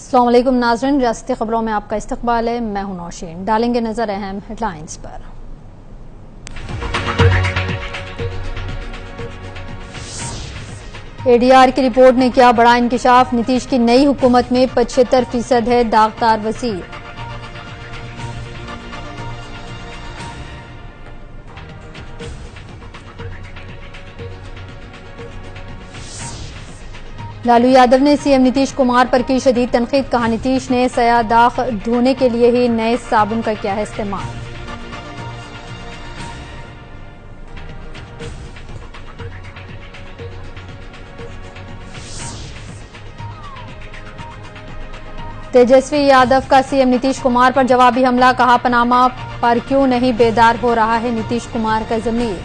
अस्सलाम वालेकुम नाज़रीन, रियासती खबरों में आपका इस्तकबाल है। मैं हूं नौशीन। डालेंगे नजर अहम हेडलाइंस पर। एडीआर की रिपोर्ट ने किया बड़ा इंकिशाफ, नीतीश की नई हुकूमत में 75% है दागदार वज़ीर। लालू यादव ने सीएम नीतीश कुमार पर की शदीद तनकीद, कहा नीतीश ने सया दाग धोने के लिए ही नए साबुन का किया है इस्तेमाल। तेजस्वी यादव का सीएम नीतीश कुमार पर जवाबी हमला, कहा पनामा पर क्यों नहीं बेदार हो रहा है नीतीश कुमार का ज़मीर।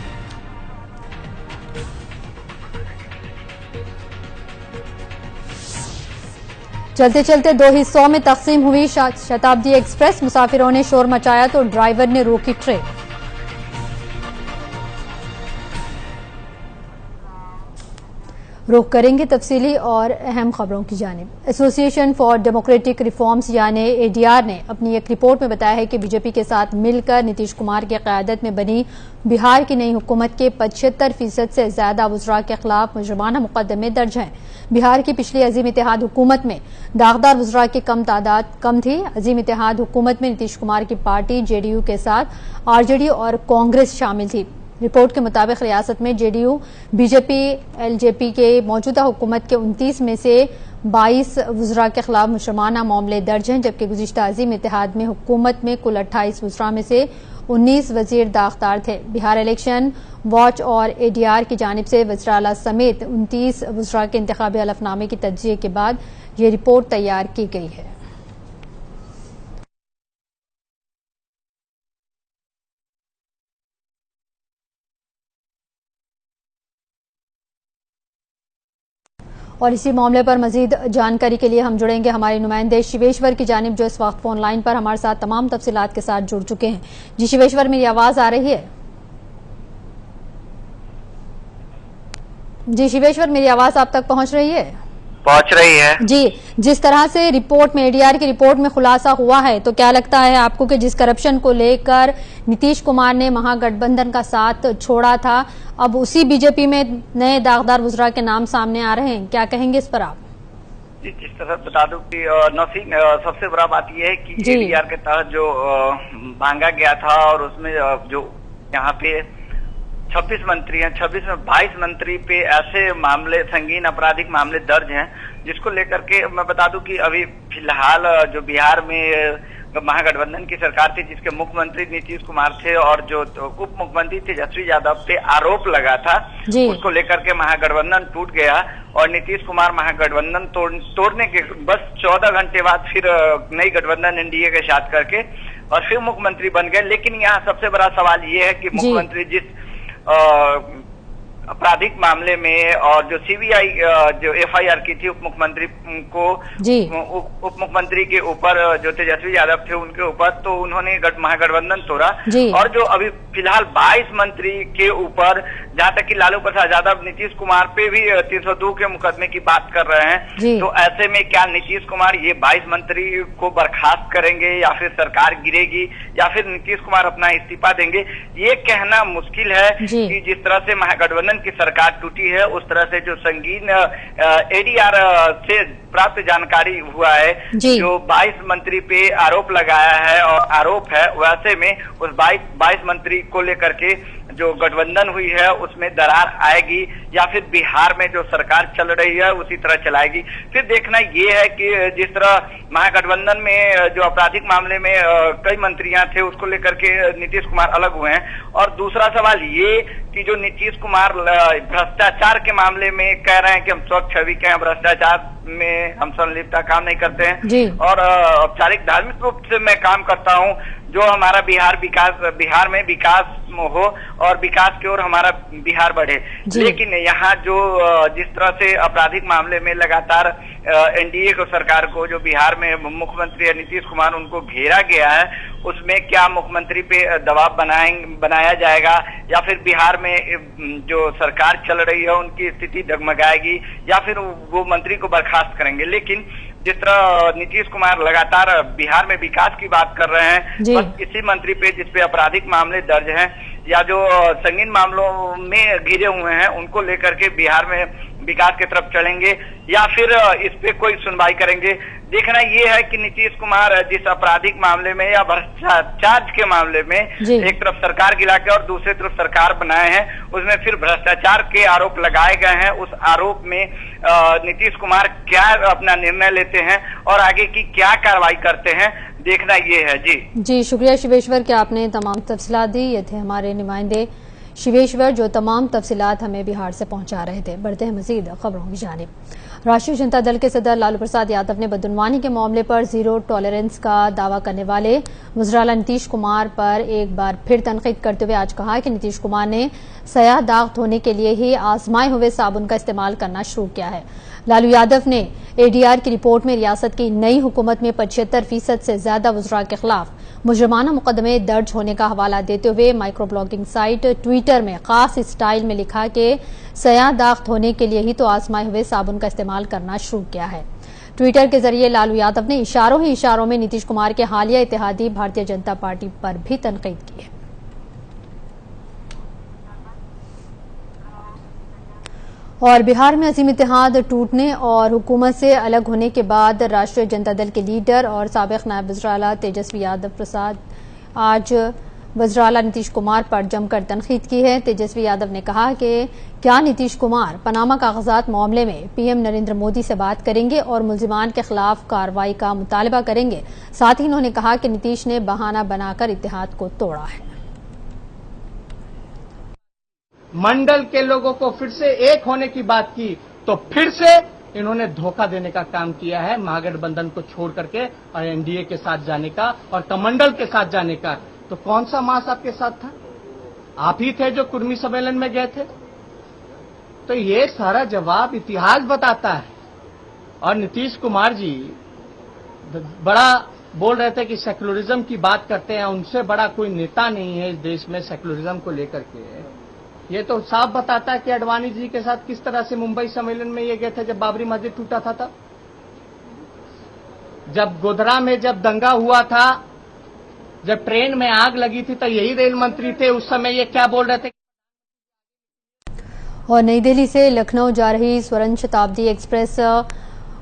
चलते चलते दो हिस्सों में तकसीम हुई शताब्दी एक्सप्रेस, मुसाफिरों ने शोर मचाया तो ड्राइवर ने रोकी ट्रेन। रुख करेंगे तफसीली और अहम खबरों की जानिब। एसोसिएशन फॉर डेमोक्रेटिक रिफॉर्म्स यानी एडीआर ने अपनी एक रिपोर्ट में बताया है कि बीजेपी के साथ मिलकर नीतीश कुमार की क़यादत में बनी बिहार की नई हुकूमत के 75% से ज्यादा वज़रा के खिलाफ मुजरिमाना मुकदमे दर्ज हैं। बिहार की पिछली अजीम इत्तेहाद हुकूमत में दागदार वज़रा की तादाद कम थी। अजीम इत्तेहाद हुकूमत में नीतीश कुमार की पार्टी जेडीयू के साथ आरजेडी और कांग्रेस शामिल थी। रिपोर्ट के मुताबिक रियासत में जेडीयू, बीजेपी, एलजेपी के मौजूदा हुकूमत के 29 में से 22 वज़रा के खिलाफ मुजरिमाना मामले दर्ज हैं, जबकि गुज़िश्ता अज़ीम इत्तेहाद में हुकूमत में कुल 28 वज़रा में से 19 वज़ीर दागदार थे। बिहार इलेक्शन वॉच और एडीआर की जानिब से वज़ीर-ए-आला समेत 29 वज़रा के इंतखाबी हलफनामे की तज्ज़िये के बाद ये रिपोर्ट तैयार की गई है। और इसी मामले पर मजीद जानकारी के लिए हम जुड़ेंगे हमारे नुमाइंदे शिवेश्वर की जानिब, जो इस वक्त फोन लाइन पर हमारे साथ तमाम तफसीलात के साथ जुड़ चुके हैं। जी शिवेश्वर, मेरी आवाज आ रही है? जी शिवेश्वर, मेरी आवाज आप तक पहुंच रही है? पहुंच रही है जी। जिस तरह से रिपोर्ट में, एडीआर की रिपोर्ट में खुलासा हुआ है, तो क्या लगता है आपको कि जिस करप्शन को लेकर नीतीश कुमार ने महागठबंधन का साथ छोड़ा था, अब उसी बीजेपी में नए दागदार वज़रा के नाम सामने आ रहे हैं, क्या कहेंगे इस पर आप? जी, जिस तरह बता दूं कि नौसीन, सबसे बड़ा बात यह है कि एडीआर के तहत जो मांगा गया था और उसमें जो यहाँ पे 26 मंत्री हैं, 26 में 22 मंत्री पे ऐसे मामले, संगीन आपराधिक मामले दर्ज हैं, जिसको लेकर के मैं बता दूं कि अभी फिलहाल जो बिहार में महागठबंधन की सरकार थी, जिसके मुख्यमंत्री नीतीश कुमार थे और जो उप मुख्यमंत्री तेजस्वी यादव पे आरोप लगा था, उसको लेकर के महागठबंधन टूट गया और नीतीश कुमार महागठबंधन तोड़ने के बस 14 घंटे बाद फिर नई गठबंधन एनडीए के साथ करके और फिर मुख्यमंत्री बन गए। लेकिन यहाँ सबसे बड़ा सवाल ये है कि मुख्यमंत्री जिस आपराधिक मामले में और जो सीबीआई जो एफआईआर की थी उप मुख्यमंत्री को, उप मुख्यमंत्री के ऊपर जो तेजस्वी यादव थे उनके ऊपर, तो उन्होंने महागठबंधन तोड़ा और जो अभी फिलहाल 22 मंत्री के ऊपर, जहां तक कि लालू प्रसाद यादव नीतीश कुमार पे भी 302 के मुकदमे की बात कर रहे हैं, तो ऐसे में क्या नीतीश कुमार ये 22 मंत्री को बर्खास्त करेंगे या फिर सरकार गिरेगी या फिर नीतीश कुमार अपना इस्तीफा देंगे, ये कहना मुश्किल है। कि जिस तरह से महागठबंधन की सरकार टूटी है, उस तरह से जो संगीन एडीआर से प्राप्त जानकारी हुआ है, जो 22 मंत्री पे आरोप लगाया है और आरोप है, वैसे में उस 22 मंत्री को लेकर के जो गठबंधन हुई है उसमें दरार आएगी या फिर बिहार में जो सरकार चल रही है उसी तरह चलाएगी। फिर देखना ये है कि जिस तरह महागठबंधन में जो आपराधिक मामले में कई मंत्रियां थे, उसको लेकर के नीतीश कुमार अलग हुए हैं। और दूसरा सवाल ये कि जो नीतीश कुमार भ्रष्टाचार के मामले में कह रहे हैं कि हम स्वच्छ छवि के हैं, भ्रष्टाचार में हम संलिप्तता काम नहीं करते हैं और औपचारिक धार्मिक रूप से मैं काम करता हूं, जो हमारा बिहार में विकास हो और विकास की ओर हमारा बिहार बढ़े। लेकिन यहाँ जो जिस तरह से आपराधिक मामले में लगातार एनडीए को, सरकार को, जो बिहार में मुख्यमंत्री नीतीश कुमार उनको घेरा गया है, उसमें क्या मुख्यमंत्री पे दबाव बनाया जाएगा या फिर बिहार में जो सरकार चल रही है उनकी स्थिति डगमगाएगी या फिर वो मंत्री को बर्खास्त करेंगे। लेकिन जिस तरह नीतीश कुमार लगातार बिहार में विकास की बात कर रहे हैं, बस इसी मंत्री पे जिस पे आपराधिक मामले दर्ज हैं या जो संगीन मामलों में घिरे हुए हैं उनको लेकर के बिहार में विकास की तरफ चलेंगे या फिर इस पे कोई सुनवाई करेंगे। देखना ये है कि नीतीश कुमार जिस आपराधिक मामले में या भ्रष्टाचार के मामले में एक तरफ सरकार गिरा के और दूसरी तरफ सरकार बनाए हैं, उसमें फिर भ्रष्टाचार के आरोप लगाए गए हैं। उस आरोप में नीतीश कुमार क्या अपना निर्णय लेते हैं और आगे की क्या कार्रवाई करते हैं, देखना ये है। जी शुक्रिया शिवेश्वर कि आपने तमाम तफसीलात दी। ये थे हमारे नुमाइंदे शिवेश्वर जो तमाम तफसीलात हमें बिहार से पहुंचा रहे थे। बढ़ते हैं मजीद खबरों की जानिब। राष्ट्रीय जनता दल के सदर लालू प्रसाद यादव ने बदउनवानी के मामले पर जीरो टॉलरेंस का दावा करने वाले गुजराला नीतीश कुमार पर एक बार फिर तनकीद करते हुए आज कहा कि नीतीश कुमार ने सयाह दाग धोने के लिए ही आजमाए हुए साबुन का इस्तेमाल करना शुरू किया है। लालू यादव ने एडीआर की रिपोर्ट में रियासत की नई हुकूमत में 75% से ज्यादा वज़रा के खिलाफ मुजरमाना मुकदमे दर्ज होने का हवाला देते हुए माइक्रो ब्लॉगिंग साइट ट्विटर में खास स्टाइल में लिखा कि सयाह दाग धोने के लिए ही तो आजमाए हुए साबुन का इस्तेमाल करना शुरू किया है। ट्विटर के जरिए लालू यादव ने इशारों ही इशारों में नीतीश कुमार के हालिया इत्तेहादी भारतीय जनता पार्टी पर भी तनकीद की है। और बिहार में अजीम इत्तेहाद टूटने और हुकूमत से अलग होने के बाद राष्ट्रीय जनता दल के लीडर और साबिक नायब वज़ीर-ए-आला तेजस्वी यादव प्रसाद आज वज़ीर-ए-आला नीतीश कुमार पर जमकर तनकीद की है। तेजस्वी यादव ने कहा कि क्या नीतीश कुमार पनामा कागजात मामले में पीएम नरेंद्र मोदी से बात करेंगे और मुल्जिमान के खिलाफ कार्रवाई का मुतालबा करेंगे। साथ ही उन्होंने कहा कि नीतीश ने बहाना बनाकर इत्तेहाद को तोड़ा है। मंडल के लोगों को फिर से एक होने की बात की तो फिर से इन्होंने धोखा देने का काम किया है, महागठबंधन को छोड़ करके और एनडीए के साथ जाने का और कमंडल के साथ जाने का। तो कौन सा मास आपके साथ था? आप ही थे जो कुर्मी सम्मेलन में गए थे। तो ये सारा जवाब इतिहास बताता है। और नीतीश कुमार जी बड़ा बोल रहे थे कि सेक्युलरिज्म की बात करते हैं, उनसे बड़ा कोई नेता नहीं है इस देश में सेक्युलरिज्म को लेकर के। ये तो साफ बताता है कि अडवाणी जी के साथ किस तरह से मुंबई सम्मेलन में ये गए थे जब बाबरी मस्जिद टूटा था तब, जब गोधरा में जब दंगा हुआ था, जब ट्रेन में आग लगी थी तो यही रेल मंत्री थे उस समय। ये क्या बोल रहे थे? और नई दिल्ली से लखनऊ जा रही स्वर्ण शताब्दी एक्सप्रेस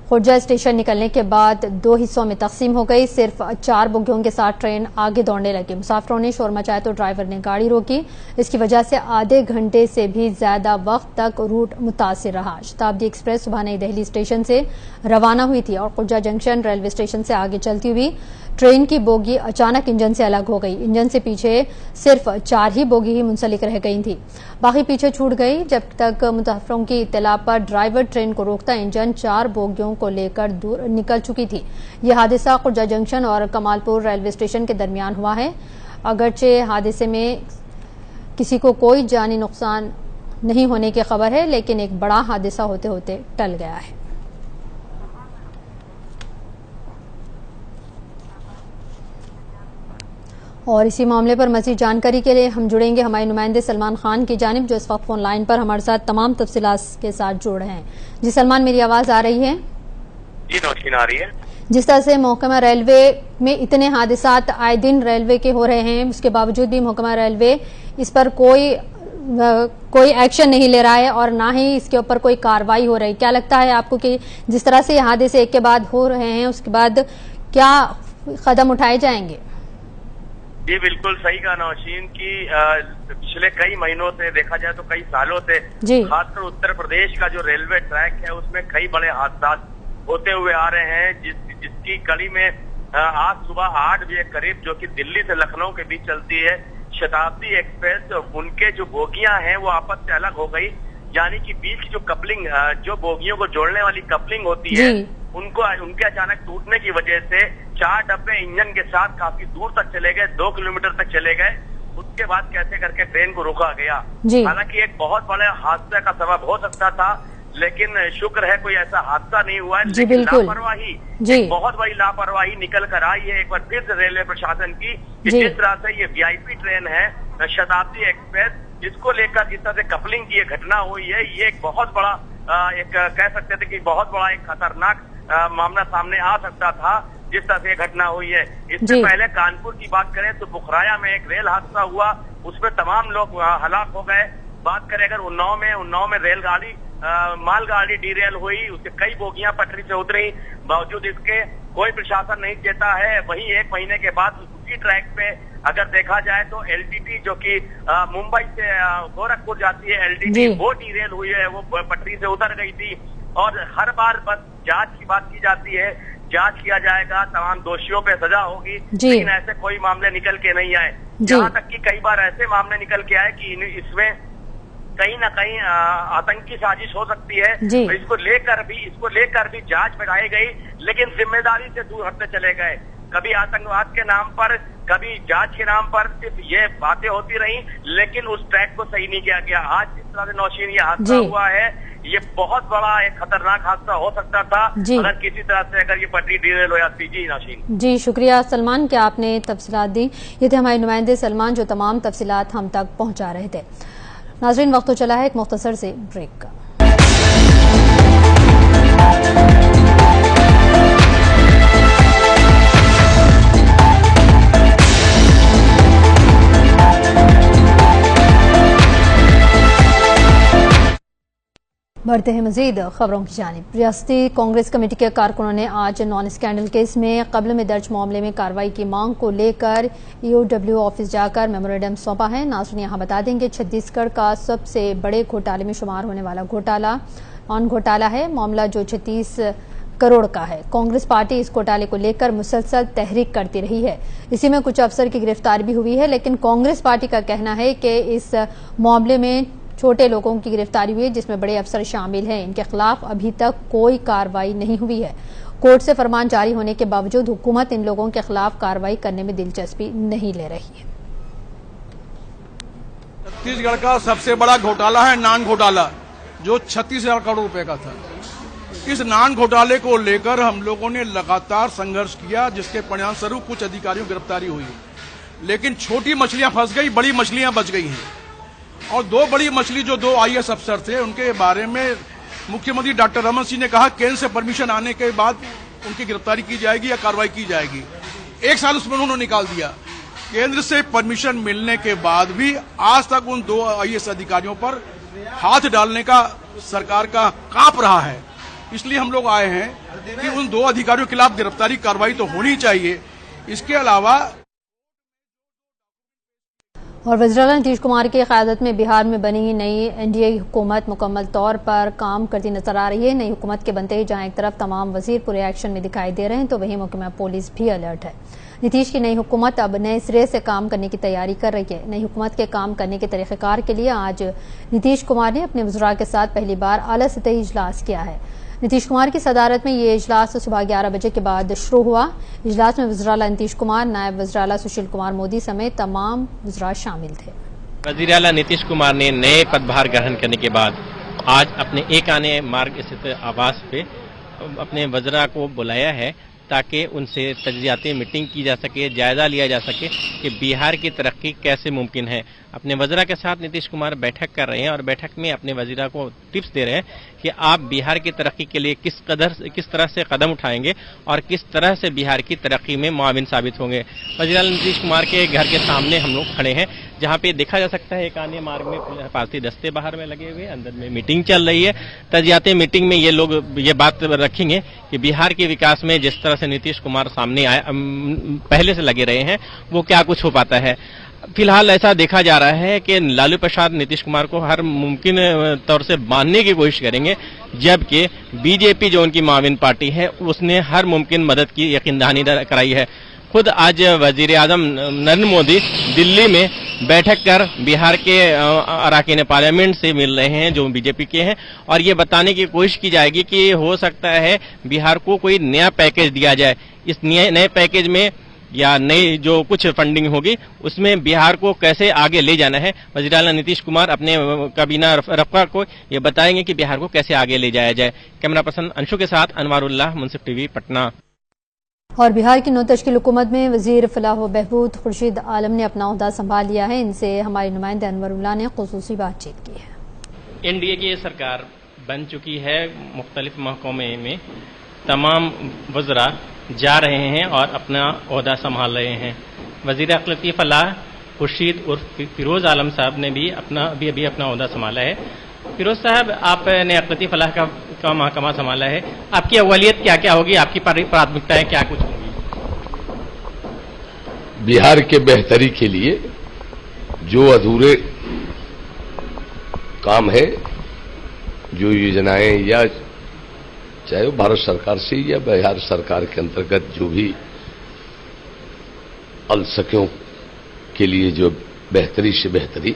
खुर्जा स्टेशन निकलने के बाद 2 हिस्सों में तकसीम हो गई। सिर्फ 4 बोगियों के साथ ट्रेन आगे दौड़ने लगी। मुसाफिरों ने शोर मचाया तो ड्राइवर ने गाड़ी रोकी। इसकी वजह से आधे घंटे से भी ज्यादा वक्त तक रूट मुतासिर रहा। शताब्दी एक्सप्रेस सुबह नई दिल्ली स्टेशन से रवाना हुई थी और खुर्जा जंक्शन रेलवे स्टेशन से आगे चलती हुई ट्रेन की बोगी अचानक इंजन से अलग हो गई। इंजन से पीछे सिर्फ 4 ही बोगी ही मुंसलिक रह गई थी, बाकी पीछे छूट गई। जब तक मुसाफिरों की इत्तला पर ड्राइवर ट्रेन को रोकता इंजन 4 बोगियों को लेकर दूर निकल चुकी थी। यह हादसा खुर्जा जंक्शन और कमालपुर रेलवे स्टेशन के दरमियान हुआ है। अगरचे हादसे में किसी को कोई जानी नुकसान नहीं होने की खबर है, लेकिन एक बड़ा हादसा होते होते टल गया है। और इसी मामले पर मज़ीद जानकारी के लिए हम जुड़ेंगे हमारे नुमाइंदे सलमान खान की जानिब, जो इस वक्त फोन लाइन पर हमारे साथ तमाम तफसीलात के साथ जुड़ रहे हैं। जी सलमान, मेरी आवाज आ रही है? जी नौशीन आ रही है। जिस तरह से महकमा रेलवे में इतने हादसात आए दिन रेलवे के हो रहे हैं, उसके बावजूद भी महकमा रेलवे इस पर कोई एक्शन नहीं ले रहा है और ना ही इसके ऊपर कोई कार्रवाई हो रही। क्या लगता है आपको कि जिस तरह से ये हादसे एक के बाद हो रहे हैं उसके बाद क्या कदम उठाए जाएंगे? जी बिल्कुल सही कहा नौशीन की पिछले कई महीनों से देखा जाए तो कई सालों से खासकर उत्तर प्रदेश का जो रेलवे ट्रैक है उसमें कई बड़े हादसा होते हुए आ रहे हैं, जिसकी कड़ी में आज सुबह 8 बजे करीब जो कि दिल्ली से लखनऊ के बीच चलती है शताब्दी एक्सप्रेस, उनके जो बोगियां हैं वो आपस से अलग हो गई। यानी कि बीच की जो कपलिंग, जो बोगियों को जोड़ने वाली कपलिंग होती है, उनके अचानक टूटने की वजह से 4 डब्बे इंजन के साथ काफी दूर तक चले गए, 2 किलोमीटर तक चले गए। उसके बाद कैसे करके ट्रेन को रोका गया। हालांकि एक बहुत बड़े हादसे का सबब हो सकता था, लेकिन शुक्र है कोई ऐसा हादसा नहीं हुआ है। लेकिन लापरवाही, बहुत बड़ी लापरवाही निकल कर आई है एक बार फिर से रेलवे प्रशासन की। जिस तरह से ये वीआईपी ट्रेन है शताब्दी एक्सप्रेस, जिसको लेकर जिस तरह से कपलिंग की ये घटना हुई है, ये एक बहुत बड़ा एक कह सकते थे कि बहुत बड़ा एक खतरनाक मामला सामने आ सकता था जिस तरह से घटना हुई है। इससे पहले कानपुर की बात करें तो बुखराया में एक रेल हादसा हुआ, उसमें तमाम लोग हलाक हो गए। बात करें अगर उन्नाव में रेलगाड़ी मालगाड़ी डीरेल हुई, उसके कई बोगियां पटरी से उतरी, बावजूद इसके कोई प्रशासन नहीं देता है। वहीं 1 महीने के बाद उसी ट्रैक पे अगर देखा जाए तो एलटीटी जो कि मुंबई से गोरखपुर जाती है एलटीटी, वो डीरेल हुई है, वो पटरी से उतर गई थी। और हर बार बस जांच की बात की जाती है, जांच किया जाएगा, तमाम दोषियों पे सजा होगी, लेकिन ऐसे कोई मामले निकल के नहीं आए। यहाँ तक कि कई बार ऐसे मामले निकल के आए कि इसमें कहीं ना कहीं आतंकी साजिश हो सकती है। तो इसको लेकर भी जांच बढ़ाई गई, लेकिन जिम्मेदारी से दूर हटते चले गए। कभी आतंकवाद के नाम पर, कभी जांच के नाम पर सिर्फ ये बातें होती रही, लेकिन उस ट्रैक को सही नहीं किया गया। आज जिस तरह से नौशीन ये हादसा हुआ है, ये बहुत बड़ा एक खतरनाक हादसा हो सकता था अगर किसी तरह से अगर ये पटरी डीरेल हो जाती। जी नौशीन। जी शुक्रिया सलमान कि आपने तफसीलात दी। ये थे हमारे नुमाइंदे सलमान जो तमाम तफसीलात हम तक पहुंचा रहे थे। नाज़रीन, वक्त तो चला है एक मुख्तसर से ब्रेक का। बढ़ते हैं मजीद खबरों की जानिब। रियासती कांग्रेस कमेटी के कारकुनों ने आज नॉन स्कैंडल केस में कब्ल में दर्ज मामले में कार्रवाई की मांग को लेकर ईओडब्ल्यू ऑफिस जाकर मेमोरेंडम सौंपा है। नाज़रीन, यहाँ बता देंगे छत्तीसगढ़ का सबसे बड़े घोटाले में शुमार होने वाला घोटाला ऑन घोटाला है। मामला जो 36 करोड़ का है। कांग्रेस पार्टी इस घोटाले को लेकर मुसलसल तहरीक करती रही है। इसी में कुछ अफसर की गिरफ्तारी भी हुई है, लेकिन कांग्रेस पार्टी का कहना है कि इस मामले में छोटे लोगों की गिरफ्तारी हुई है जिसमें बड़े अफसर शामिल हैं। इनके खिलाफ अभी तक कोई कार्रवाई नहीं हुई है। कोर्ट से फरमान जारी होने के बावजूद हुकूमत इन लोगों के खिलाफ कार्रवाई करने में दिलचस्पी नहीं ले रही है। छत्तीसगढ़ का सबसे बड़ा घोटाला है नान घोटाला, जो 36,000 करोड़ रुपए का था। इस नान घोटाले को लेकर हम लोगों ने लगातार संघर्ष किया, जिसके परिणाम स्वरूप कुछ अधिकारियों की गिरफ्तारी हुई, लेकिन छोटी मछलियां फंस गई, बड़ी मछलियां बच गई हैं। और 2 बड़ी मछली जो 2 IAS अफसर थे, उनके बारे में मुख्यमंत्री डॉक्टर रमन सिंह ने कहा केंद्र से परमिशन आने के बाद उनकी गिरफ्तारी की जाएगी या कार्रवाई की जाएगी। 1 साल उसमें उन्होंने निकाल दिया। केंद्र से परमिशन मिलने के बाद भी आज तक उन 2 IAS अधिकारियों पर हाथ डालने का सरकार का कांप रहा है। इसलिए हम लोग आए हैं कि उन 2 अधिकारियों के खिलाफ गिरफ्तारी कार्रवाई तो होनी चाहिए। इसके अलावा और वज़ीर-ए-आला नीतीश कुमार की क़यादत में बिहार में बनी नई एनडीए हुकूमत मुकम्मल तौर पर काम करती नजर आ रही है। नई हुकूमत के बनते ही जहां एक तरफ तमाम वजीर पूरे एक्शन में दिखाई दे रहे हैं, तो वहीं महकमा पुलिस भी अलर्ट है। नीतीश की नई हुकूमत अब नए सिरे से काम करने की तैयारी कर रही है। नई हुकूमत के काम करने के तरीक़ेकार के लिए आज नीतीश कुमार ने अपने वज़रा के साथ पहली बार आला सतही इजलास किया है। नीतीश कुमार की सदारत में ये इजलास सुबह 11 बजे के बाद शुरू हुआ। इजलास में वज़ीर-ए-आला नीतीश कुमार, नायब वज़ीर-ए-आला सुशील कुमार मोदी समेत तमाम वज़रा शामिल थे। वज़ीर-ए-आला नीतीश कुमार ने नए पदभार ग्रहण करने के बाद आज अपने एक आने मार्ग स्थित आवास पे अपने वज़रा को बुलाया है ताकि उनसे तजियाती मीटिंग की जा सके, जायजा लिया जा सके कि बिहार की तरक्की कैसे मुमकिन है। अपने वज़रा के साथ नीतीश कुमार बैठक कर रहे हैं और बैठक में अपने वज़ीरा को टिप्स दे रहे हैं कि आप बिहार की तरक्की के लिए किस तरह से कदम उठाएंगे और किस तरह से बिहार की तरक्की में मुआविन साबित होंगे। वज़ीर-ए-आला नीतीश कुमार के घर के सामने हम लोग खड़े हैं, जहां पे देखा जा सकता है एक आने मार्ग में हिफाजती दस्ते बाहर में लगे हुए, अंदर में मीटिंग चल रही है। तजियाती मीटिंग में ये लोग ये बात रखेंगे कि बिहार के विकास में जिस तरह से नीतीश कुमार सामने आए पहले से लगे रहे हैं वो क्या कुछ हो पाता है। फिलहाल ऐसा देखा जा रहा है कि लालू प्रसाद नीतीश कुमार को हर मुमकिन तौर से बांधने की कोशिश करेंगे, जबकि बीजेपी जो उनकी मुआविन पार्टी है उसने हर मुमकिन मदद की यकीनदहानी कराई है। खुद आज वजीर आजम नरेंद्र मोदी दिल्ली में बैठक कर बिहार के अरकान पार्लियामेंट से मिल रहे हैं जो बीजेपी के हैं, और ये बताने की कोशिश की जाएगी कि हो सकता है बिहार को कोई नया पैकेज दिया जाए। इस नए पैकेज में या नई जो कुछ फंडिंग होगी उसमें बिहार को कैसे आगे ले जाना है। वज़ीर-ए-आला नीतीश कुमार अपने काबीना रफ़ा को ये बताएंगे कि बिहार को कैसे आगे ले जाया जाए। कैमरा पर्सन अंशु के साथ अनवारुल्लाह, मुंसिफ टीवी, पटना। और बिहार की 9 तश्कील हुकूमत में वज़ीर फलाह व बहबूद खुर्शीद आलम ने अपना ओहदा संभाल लिया है। इनसे हमारे नुमाइंदे अनवरुल्लाह ने खुसूसी बातचीत की है। एनडीए की सरकार बन चुकी है, मुख्तलिफ महकमे में तमाम वज़रा जा रहे हैं और अपना ओहदा संभाल रहे हैं। वज़ीर अक़लियती फलाह खुर्शीद उर्फ फिरोज़ आलम साहब ने भी अभी अपना ओहदा संभाला है। फिरोज साहब, आपने अक़लियती फलाह का महकमा संभाला है, आपकी अव्वलियत क्या क्या होगी, आपकी प्राथमिकताएं क्या कुछ होंगी? बिहार के बेहतरी के लिए जो अधूरे काम है, जो योजनाएं या चाहे वो भारत सरकार से या बिहार सरकार के अंतर्गत जो भी अल्पसंख्यकों के लिए जो बेहतरी से बेहतरी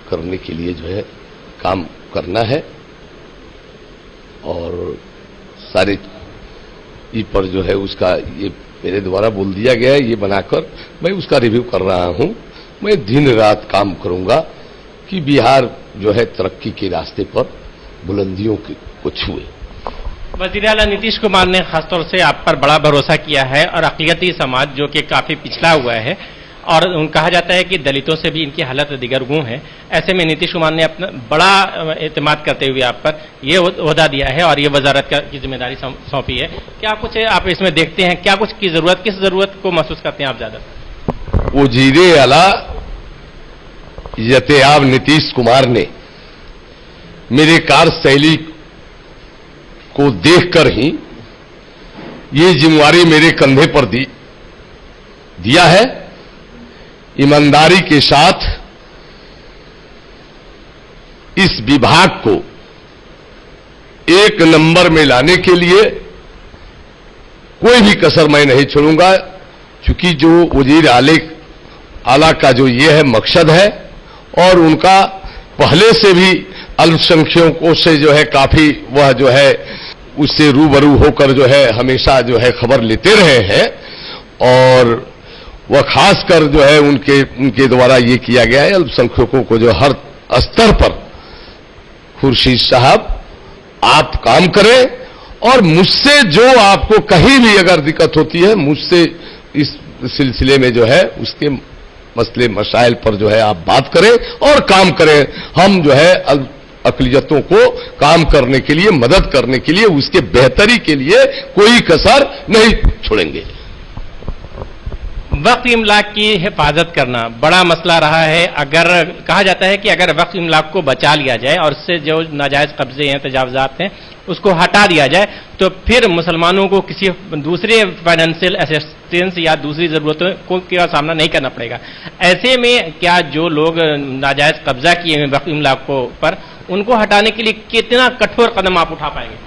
करने के लिए जो है काम करना है, और सारे पर जो है उसका ये मेरे द्वारा बोल दिया गया है, ये बनाकर मैं उसका रिव्यू कर रहा हूं। मैं दिन रात काम करूंगा कि बिहार जो है तरक्की के रास्ते पर बुलंदियों को छुए। वज़ीर आला नीतीश कुमार ने खासतौर से आप पर बड़ा भरोसा किया है, और अक़लियती समाज जो कि काफी पिछड़ा हुआ है और कहा जाता है कि दलितों से भी इनकी हालत दिगरगूं है, ऐसे में नीतीश कुमार ने अपना बड़ा एतमाद करते हुए आप पर यह ओहदा दिया है और ये वजारत की जिम्मेदारी सौंपी है। क्या कुछ आप इसमें देखते हैं, क्या कुछ की जरूरत, किस जरूरत को महसूस करते हैं आप ज्यादा? वज़ीर आला इज़्ज़त-ए-आब नीतीश कुमार ने मेरे कार्यशैली को देखकर ही ये जिम्मेवारी मेरे कंधे पर दिया है। ईमानदारी के साथ इस विभाग को एक नंबर में लाने के लिए कोई भी कसर मैं नहीं छोड़ूंगा, क्योंकि जो वज़ीर आला का जो ये है मकसद है, और उनका पहले से भी अल्पसंख्यकों से जो है काफी वह जो है उससे रूबरू होकर जो है हमेशा जो है खबर लेते रहे हैं, और वह खासकर जो है उनके द्वारा ये किया गया है अल्पसंख्यकों को जो हर स्तर पर खुर्शीद साहब आप काम करें, और मुझसे जो आपको कहीं भी अगर दिक्कत होती है मुझसे इस सिलसिले में जो है उसके मसले मसाइल पर जो है आप बात करें और काम करें। हम जो है अक़लियतों को काम करने के लिए, मदद करने के लिए, उसके बेहतरी के लिए कोई कसर नहीं छोड़ेंगे। वक्फ इमलाक की हिफाजत करना बड़ा मसला रहा है। अगर कहा जाता है कि अगर वक्फ इमलाक को बचा लिया जाए और उससे जो नाजायज कब्जे हैं, तजावजात हैं, उसको हटा दिया जाए, तो फिर मुसलमानों को किसी दूसरे फाइनेंशियल असिस्टेंस या दूसरी जरूरतों का सामना नहीं करना पड़ेगा। ऐसे में क्या जो लोग नाजायज कब्जा किए हैं वक्फ इमलाक पर, उनको हटाने के लिए कितना कठोर कदम आप उठा पाएंगे?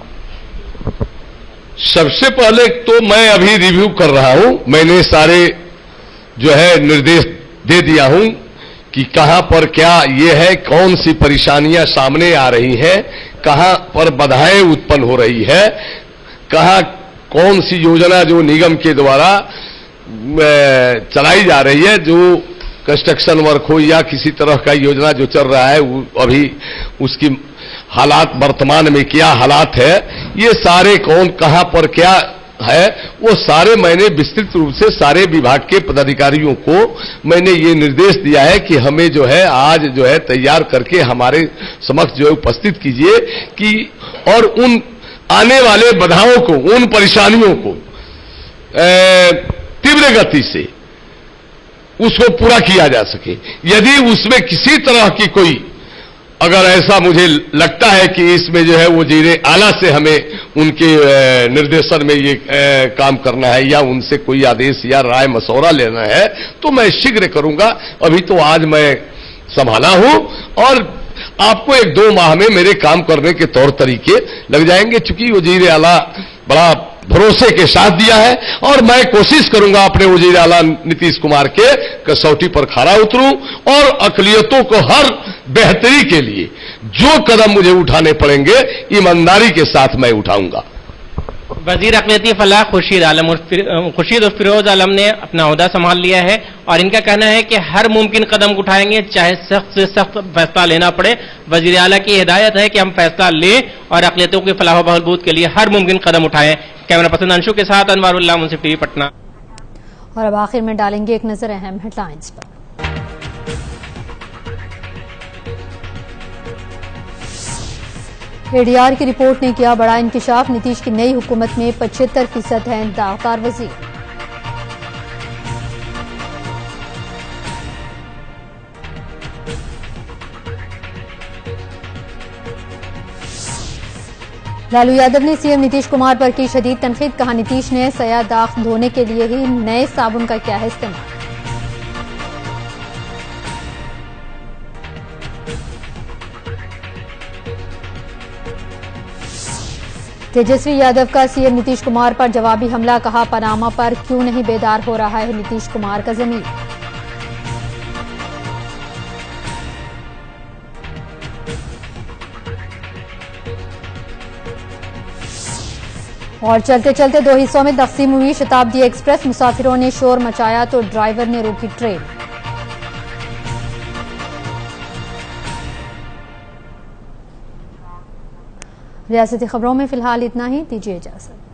सबसे पहले तो मैं अभी रिव्यू कर रहा हूं, मैंने सारे जो है निर्देश दे दिया हूं कि कहां पर क्या ये है, कौन सी परेशानियां सामने आ रही हैं, कहां पर बाधाएं उत्पन्न हो रही है, कहां कौन सी योजना जो निगम के द्वारा चलाई जा रही है, जो कंस्ट्रक्शन वर्क हो या किसी तरह का योजना जो चल रहा है अभी उसकी हालात वर्तमान में क्या हालात है, ये सारे कौन कहां पर क्या है, वो सारे मैंने विस्तृत रूप से सारे विभाग के पदाधिकारियों को मैंने ये निर्देश दिया है कि हमें जो है आज जो है तैयार करके हमारे समक्ष जो है उपस्थित कीजिए कि और उन आने वाले बाधाओं को, उन परेशानियों को तीव्र गति से उसको पूरा किया जा सके। यदि उसमें किसी तरह की कोई अगर ऐसा मुझे लगता है कि इसमें जो है वज़ीर आला से हमें उनके निर्देशन में ये काम करना है या उनसे कोई आदेश या राय मशवरा लेना है, तो मैं शीघ्र करूंगा। अभी तो आज मैं संभाला हूं और आपको 1-2 माह में मेरे काम करने के तौर तरीके लग जाएंगे, चूंकि वज़ीर आला बड़ा भरोसे के साथ दिया है और मैं कोशिश करूंगा अपने वज़ीर आला नीतीश कुमार के कसौटी पर खरा उतरूं और अक़लियतों को हर बेहतरी के लिए जो कदम मुझे उठाने पड़ेंगे ईमानदारी के साथ मैं उठाऊंगा। वज़ीर अक़लियती फलाह खुर्शीद और फिरोज आलम ने अपना ओहदा संभाल लिया है और इनका कहना है कि हर मुमकिन कदम उठाएंगे, चाहे सख्त से सख्त फैसला लेना पड़े। वज़ीर आला की हिदायत है कि हम फैसला लें और अक़लियतों के फलाह व बहबूद के लिए हर मुमकिन कदम उठाएं। कैमरा पर्सन अंशु के साथ अनवारुल्लाह, मुंसिफ टीवी, पटना। और अब आखिर में डालेंगे एक नजर अहम हेडलाइंस पर। एडीआर की रिपोर्ट ने किया बड़ा इंकशाफ, नीतीश की नई हुकूमत में 75% हैं दागदार वजीर। लालू यादव ने सीएम नीतीश कुमार पर की शदीद तनकीद, कहा नीतीश ने सया दाग धोने के लिए ही नए साबुन का किया है इस्तेमाल। तेजस्वी यादव का सीएम नीतीश कुमार पर जवाबी हमला, कहा पनामा पर क्यों नहीं बेदार हो रहा है नीतीश कुमार का ज़मीर। और चलते चलते दो हिस्सों में तकसीम हुई शताब्दी एक्सप्रेस, मुसाफिरों ने शोर मचाया तो ड्राइवर ने रोकी ट्रेन। रियासती खबरों में फिलहाल इतना ही, दीजिए इजाजत।